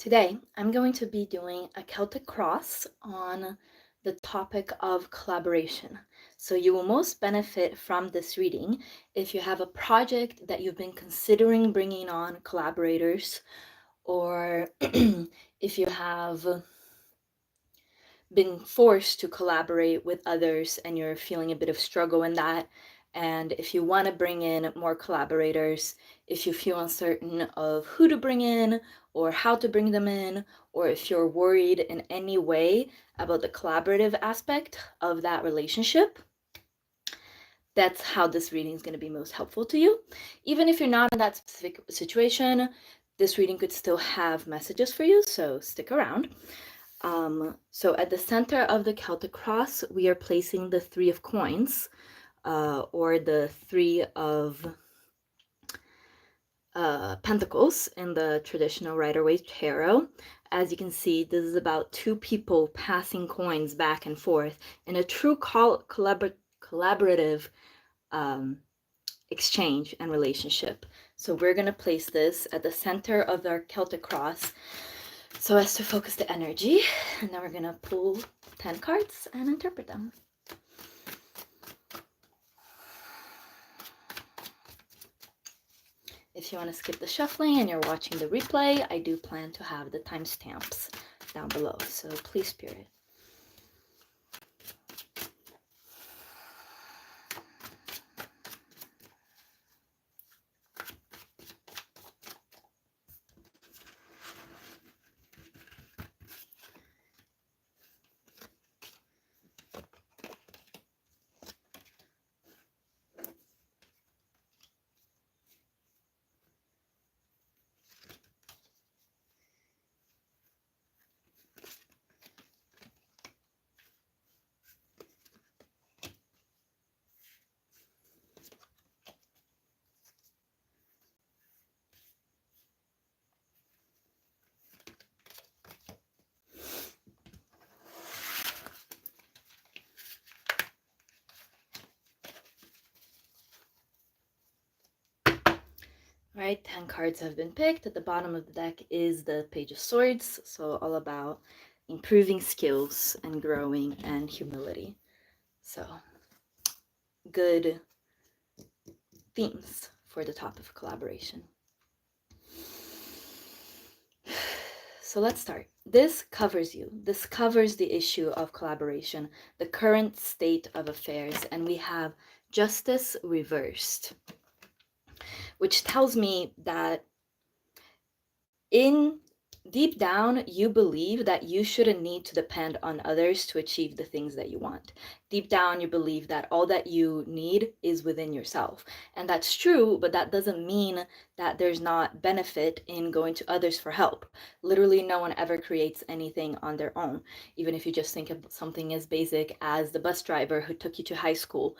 Today, I'm going to be doing a Celtic cross on the topic of collaboration. So you will most benefit from this reading if you have a project that you've been considering bringing on collaborators, or if you have been forced to collaborate with others and you're feeling a bit of struggle in that. And if you want to bring in more collaborators, if you feel uncertain of who to bring in or how to bring them in, or if you're worried in any way about the collaborative aspect of that relationship, that's how this reading is going to be most helpful to you. Even if you're not in that specific situation, this reading could still have messages for you, so stick around. So at the center of the Celtic cross, we are placing the Three of Coins, or the Three of Pentacles in the traditional Rider-Waite tarot. As you can see, this is about two people passing coins back and forth in a true collaborative exchange and relationship. So we're going to place this at the center of our Celtic cross so as to focus the energy, and then we're going to pull 10 cards and interpret them. If you want to skip the shuffling and you're watching the replay, I do plan to have the timestamps down below, so please, Spirit. All right, 10 cards have been picked. At the bottom of the deck is the Page of Swords, so all about improving skills and growing and humility. So, good themes for the topic of collaboration. So let's start. This covers you. This covers the issue of collaboration, the current state of affairs, and we have Justice reversed, which tells me that deep down, you believe that you shouldn't need to depend on others to achieve the things that you want. Deep down, you believe that all that you need is within yourself. And that's true, but that doesn't mean that there's not benefit in going to others for help. Literally, no one ever creates anything on their own. Even if you just think of something as basic as the bus driver who took you to high school.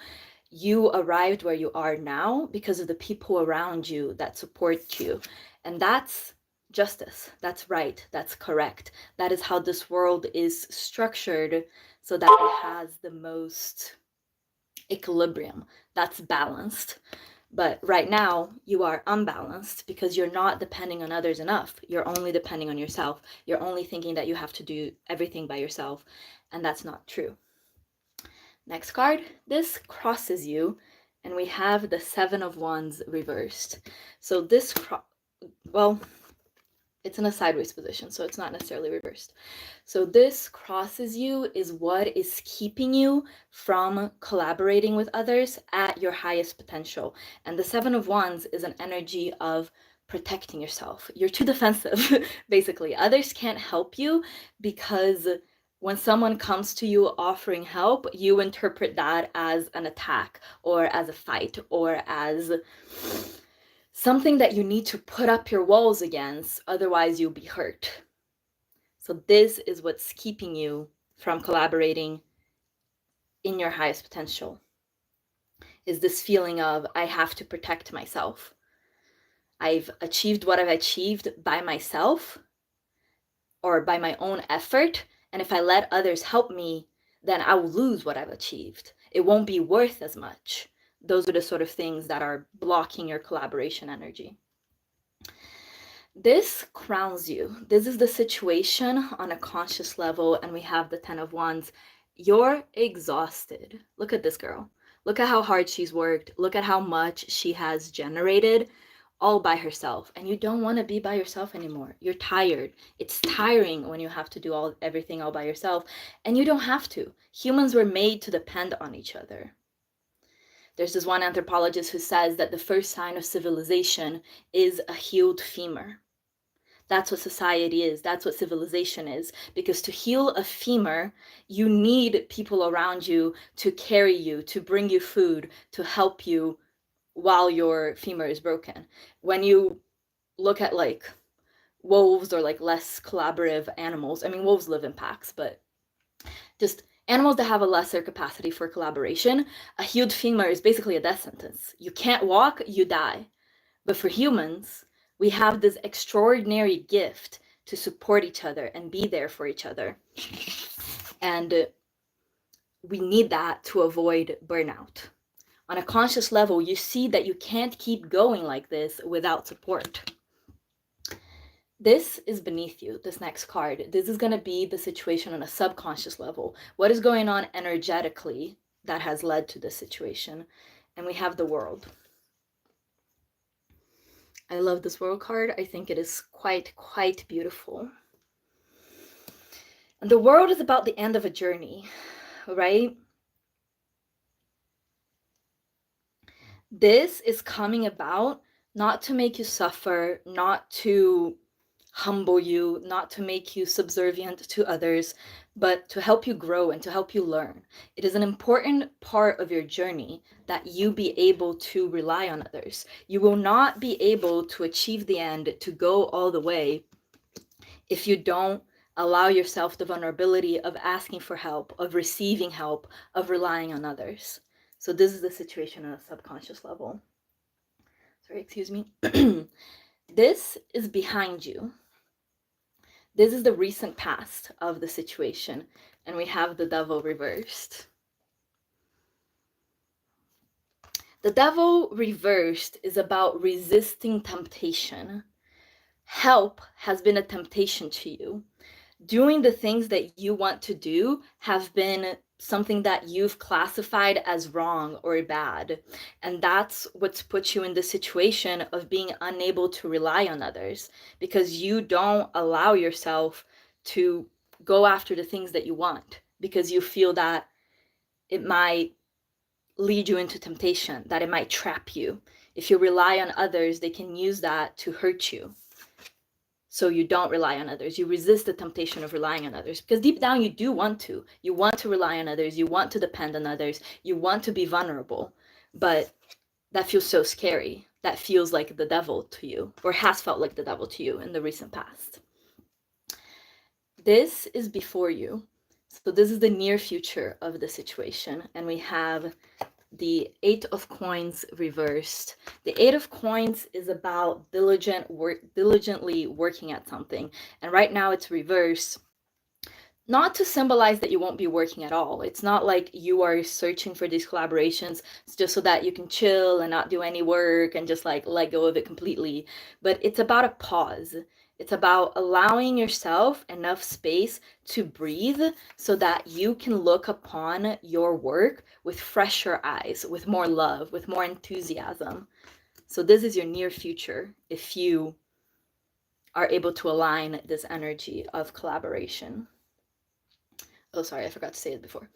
You arrived where you are now because of the people around you that support you. And that's justice. That's right. That's correct. That is how this world is structured, so that it has the most equilibrium. That's balanced. But right now, you are unbalanced because you're not depending on others enough. You're only depending on yourself. You're only thinking that you have to do everything by yourself, and that's not true. Next card. This crosses you, and we have the Seven of Wands reversed. So this, well, it's in a sideways position, so it's not necessarily reversed. So this crosses you is what is keeping you from collaborating with others at your highest potential. And the Seven of Wands is an energy of protecting yourself. You're too defensive, basically. Others can't help you because when someone comes to you offering help, you interpret that as an attack or as a fight or as something that you need to put up your walls against, otherwise you'll be hurt. So this is what's keeping you from collaborating in your highest potential, is this feeling of, I have to protect myself. I've achieved what I've achieved by myself or by my own effort, and if I let others help me, then I will lose what I've achieved. It won't be worth as much. Those are the sort of things that are blocking your collaboration energy. This crowns you. This is the situation on a conscious level, and we have the Ten of Wands. You're exhausted. Look at this girl. Look at how hard she's worked. Look at how much she has generated all by herself. And you don't want to be by yourself anymore. You're tired. It's tiring when you have to do everything all by yourself. And you don't have to. Humans were made to depend on each other. There's this one anthropologist who says that the first sign of civilization is a healed femur. That's what society is. That's what civilization is. Because to heal a femur, you need people around you to carry you, to bring you food, to help you while your femur is broken. When you look at like wolves or like less collaborative animals, I mean, wolves live in packs, but just animals that have a lesser capacity for collaboration, a healed femur is basically a death sentence. You can't walk, you die. But for humans, we have this extraordinary gift to support each other and be there for each other. And we need that to avoid burnout. On a conscious level, you see that you can't keep going like this without support. This is beneath you, this next card. This is going to be the situation on a subconscious level. What is going on energetically that has led to this situation? And we have the World. I love this World card. I think it is quite beautiful. And the World is about the end of a journey, right? This is coming about not to make you suffer, not to humble you, not to make you subservient to others, but to help you grow and to help you learn. It is an important part of your journey that you be able to rely on others. You will not be able to achieve the end, to go all the way, if you don't allow yourself the vulnerability of asking for help, of receiving help, of relying on others. So this is the situation on a subconscious level. Sorry, excuse me. This is behind you. This is the recent past of the situation, and we have the Devil reversed. The Devil reversed is about resisting temptation. Help has been a temptation to you. Doing the things that you want to do have been something that you've classified as wrong or bad. And that's what's put you in the situation of being unable to rely on others, because you don't allow yourself to go after the things that you want, because you feel that it might lead you into temptation, that it might trap you. If you rely on others, they can use that to hurt you. So you don't rely on others. You resist the temptation of relying on others, because deep down you do want to. You want to rely on others. You want to depend on others. You want to be vulnerable. But that feels so scary. That feels like the devil to you, or has felt like the devil to you in the recent past. This is before you. So this is the near future of the situation. And we have the Eight of Coins reversed. The Eight of Coins is about diligently working at something. And right now it's reversed, not to symbolize that you won't be working at all. It's not like you are searching for these collaborations just so that you can chill and not do any work and just like let go of it completely. But it's about a pause. It's about allowing yourself enough space to breathe so that you can look upon your work with fresher eyes, with more love, with more enthusiasm. So this is your near future if you are able to align this energy of collaboration. Oh, sorry, I forgot to say it before.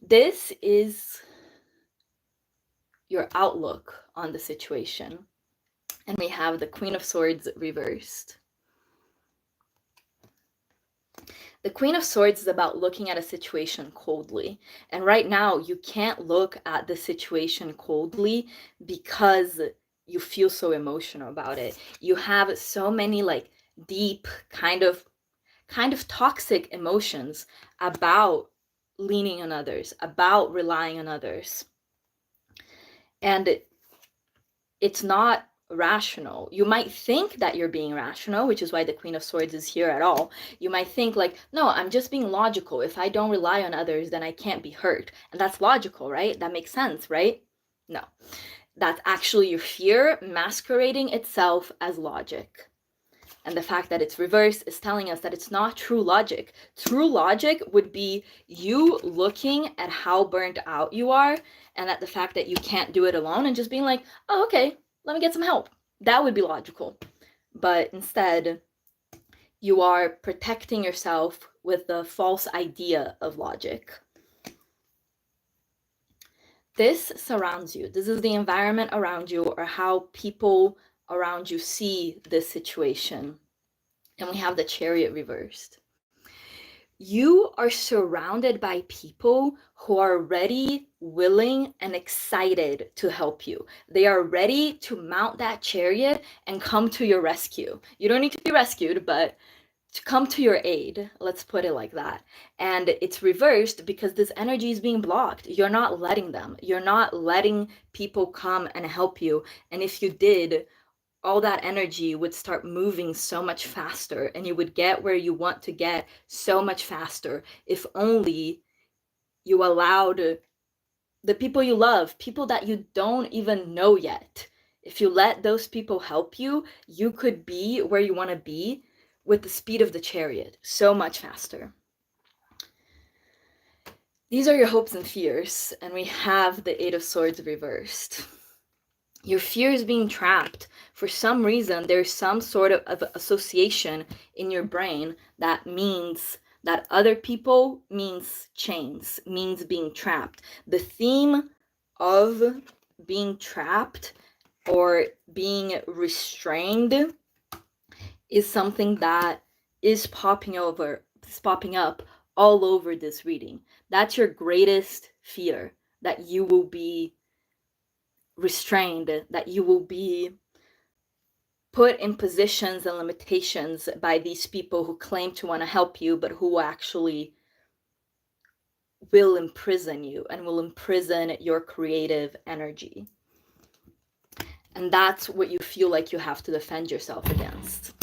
This is your outlook on the situation. And we have the Queen of Swords reversed. The Queen of Swords is about looking at a situation coldly. And right now, you can't look at the situation coldly because you feel so emotional about it. You have so many like deep kind of toxic emotions about leaning on others, about relying on others. And it's not rational. You might think that you're being rational, which is why the Queen of Swords is here at all. You might think like, no, I'm just being logical. If I don't rely on others, then I can't be hurt. And that's logical, right? That makes sense, right? No. That's actually your fear masquerading itself as logic. And the fact that it's reversed is telling us that it's not true logic. True logic would be you looking at how burnt out you are and at the fact that you can't do it alone and just being like, oh, okay, let me get some help. That would be logical. But instead, you are protecting yourself with the false idea of logic. This surrounds you. This is the environment around you, or how people around you see this situation. And we have the Chariot reversed. You are surrounded by people who are ready, willing, and excited to help you. They are ready to mount that chariot and come to your rescue. You don't need to be rescued, but to come to your aid, let's put it like that. And it's reversed because this energy is being blocked. You're not letting them. You're not letting people come and help you. And if you did, all that energy would start moving so much faster, and you would get where you want to get so much faster if only you allowed the people you love, people that you don't even know yet. If you let those people help you, you could be where you want to be with the speed of the chariot, so much faster. These are your hopes and fears, and we have the Eight of Swords reversed. Your fear is being trapped. For some reason, there's some sort of association in your brain that means that other people means chains, means being trapped. The theme of being trapped or being restrained is something that is popping up all over this reading. That's your greatest fear, that you will be restrained, that you will be put in positions and limitations by these people who claim to want to help you, but who actually will imprison you and will imprison your creative energy. And that's what you feel like you have to defend yourself against.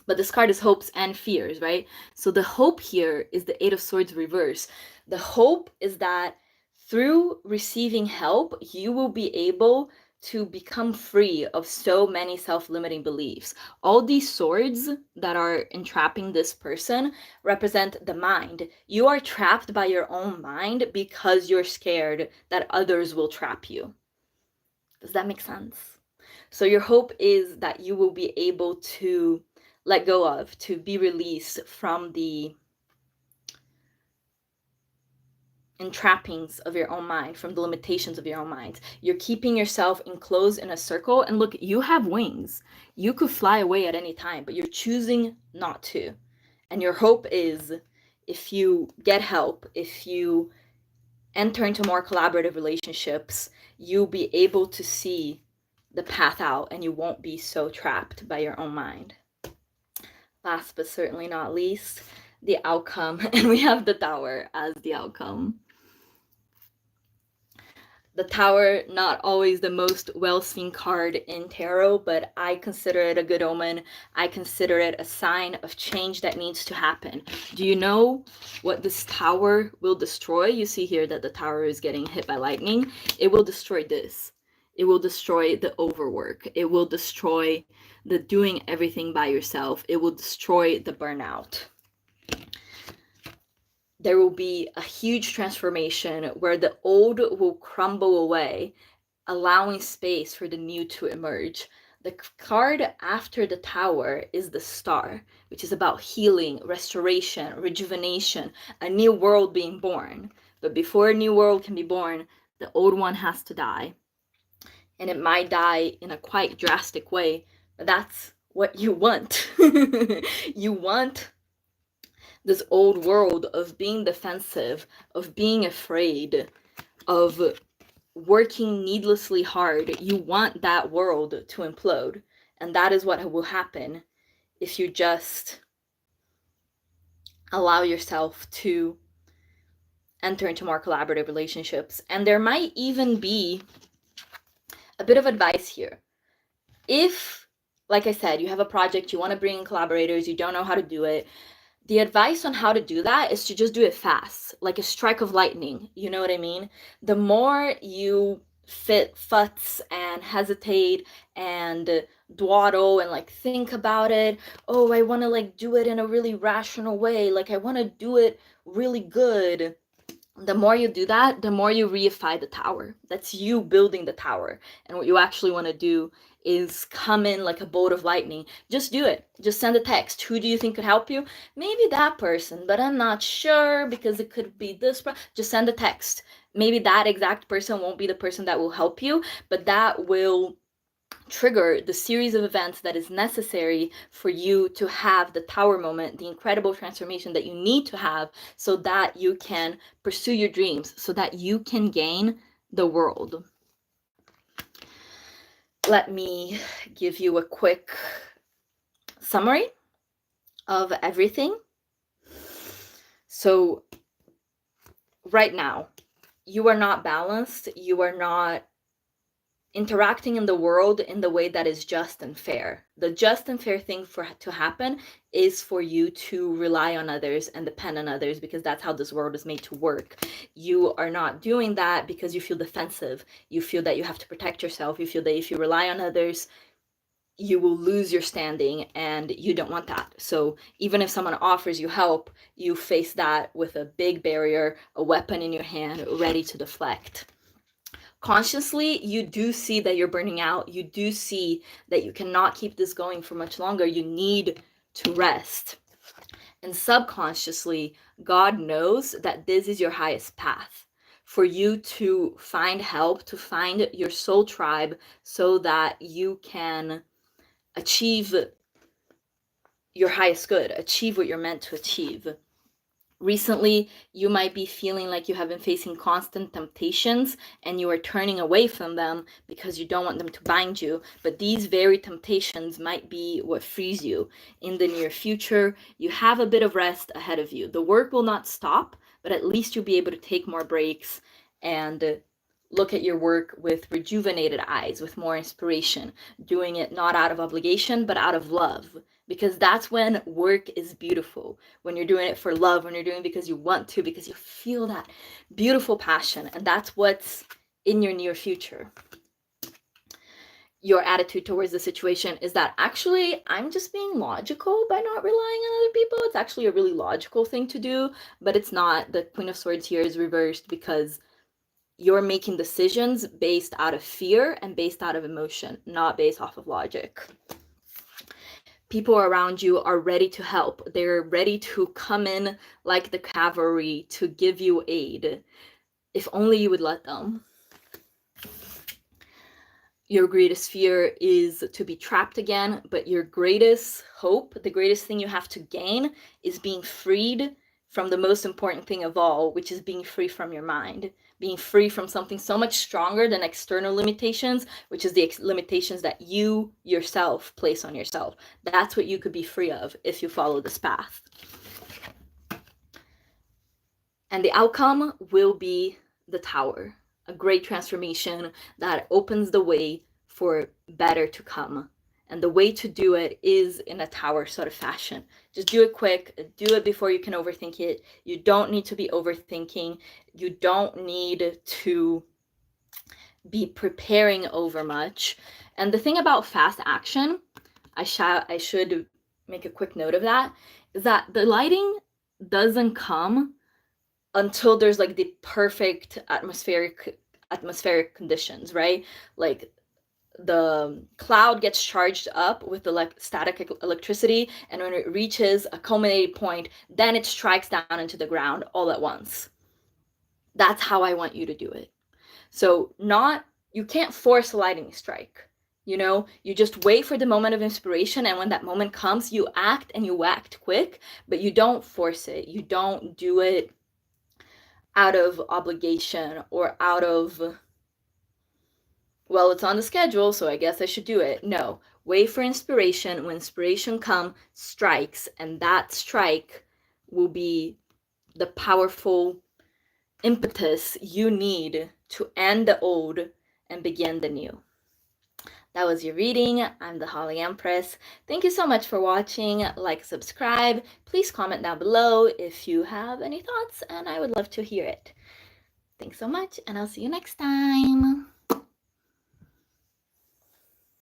But this card is hopes and fears, right? So the hope here is the Eight of Swords reverse. The hope is that through receiving help, you will be able to become free of so many self-limiting beliefs. All these swords that are entrapping this person represent the mind. You are trapped by your own mind because you're scared that others will trap you. Does that make sense? So your hope is that you will be able to let go of, to be released from the entrappings of your own mind, from the limitations of your own mind. You're keeping yourself enclosed in a circle, and look, you have wings. You could fly away at any time, but you're choosing not to. And your hope is, if you get help, if you enter into more collaborative relationships, you'll be able to see the path out, and you won't be so trapped by your own mind. Last but certainly not least, the outcome, and we have the Tower as the outcome. The Tower, not always the most well-seen card in tarot, but I consider it a good omen. I consider it a sign of change that needs to happen. Do you know what this Tower will destroy? You see here that the Tower is getting hit by lightning. It will destroy this. It will destroy the overwork. It will destroy the doing everything by yourself. It will destroy the burnout. There will be a huge transformation where the old will crumble away, allowing space for the new to emerge. The card after the Tower is the Star, which is about healing, restoration, rejuvenation, a new world being born. But before a new world can be born, the old one has to die. And it might die in a quite drastic way, but that's what you want. You want this old world of being defensive, of being afraid, of working needlessly hard. You want that world to implode. And that is what will happen if you just allow yourself to enter into more collaborative relationships. And there might even be a bit of advice here. If, like I said, you have a project, you want to bring in collaborators, you don't know how to do it, the advice on how to do that is to just do it fast, like a strike of lightning. You know what I mean? The more you futz and hesitate and dawdle and like think about it. Oh, I want to like do it in a really rational way. Like I want to do it really good. The more you do that, the more you reify the tower. That's you building the tower. And what you actually want to do is come in like a bolt of lightning. Just do it. Just send a text. Who do you think could help you? Maybe that person, but I'm not sure because it could be this. Just send a text. Maybe that exact person won't be the person that will help you, but that will trigger the series of events that is necessary for you to have the tower moment, the incredible transformation that you need to have so that you can pursue your dreams, so that you can gain the world. Let me give you a quick summary of everything. So, right now, you are not balanced, you are not interacting in the world in the way that is just and fair. The just and fair thing to happen is for you to rely on others and depend on others, because that's how this world is made to work. You are not doing that because you feel defensive. You feel that you have to protect yourself. You feel that if you rely on others, you will lose your standing, and you don't want that. So even if someone offers you help, you face that with a big barrier, a weapon in your hand, ready to deflect. Consciously, you do see that you're burning out. You do see that you cannot keep this going for much longer. You need to rest. And subconsciously, God knows that this is your highest path for you to find help, to find your soul tribe so that you can achieve your highest good, achieve what you're meant to achieve. Recently, you might be feeling like you have been facing constant temptations and you are turning away from them because you don't want them to bind you. But these very temptations might be what frees you. In the near future, you have a bit of rest ahead of you. The work will not stop, but at least you'll be able to take more breaks and look at your work with rejuvenated eyes, with more inspiration, doing it not out of obligation, but out of love. Because that's when work is beautiful. When you're doing it for love, when you're doing it because you want to, because you feel that beautiful passion. And that's what's in your near future. Your attitude towards the situation is that actually I'm just being logical by not relying on other people. It's actually a really logical thing to do, but it's not. The Queen of Swords here is reversed because you're making decisions based out of fear and based out of emotion, not based off of logic. People around you are ready to help. They're ready to come in like the cavalry to give you aid, if only you would let them. Your greatest fear is to be trapped again, but your greatest hope, the greatest thing you have to gain, is being freed from the most important thing of all, which is being free from your mind, being free from something so much stronger than external limitations, which is the limitations that you yourself place on yourself. That's what you could be free of if you follow this path. And the outcome will be the tower, a great transformation that opens the way for better to come. And the way to do it is in a tower sort of fashion. Just do it quick, do it before you can overthink it. You don't need to be overthinking. You don't need to be preparing over much. And the thing about fast action, I should make a quick note of that, is that the lighting doesn't come until there's like the perfect atmospheric conditions, right? Like the cloud gets charged up with static electricity, and when it reaches a culminating point, then it strikes down into the ground all at once. That's how I want you to do it. So you can't force a lightning strike. You just wait for the moment of inspiration, and when that moment comes, you act, and you act quick, but you don't force it. You don't do it out of obligation or out of, well, it's on the schedule, so I guess I should do it. No, wait for inspiration. When inspiration comes, strikes, and that strike will be the powerful impetus you need to end the old and begin the new. That was your reading. I'm the Holly Empress. Thank you so much for watching. Like, subscribe. Please comment down below if you have any thoughts, and I would love to hear it. Thanks so much, and I'll see you next time.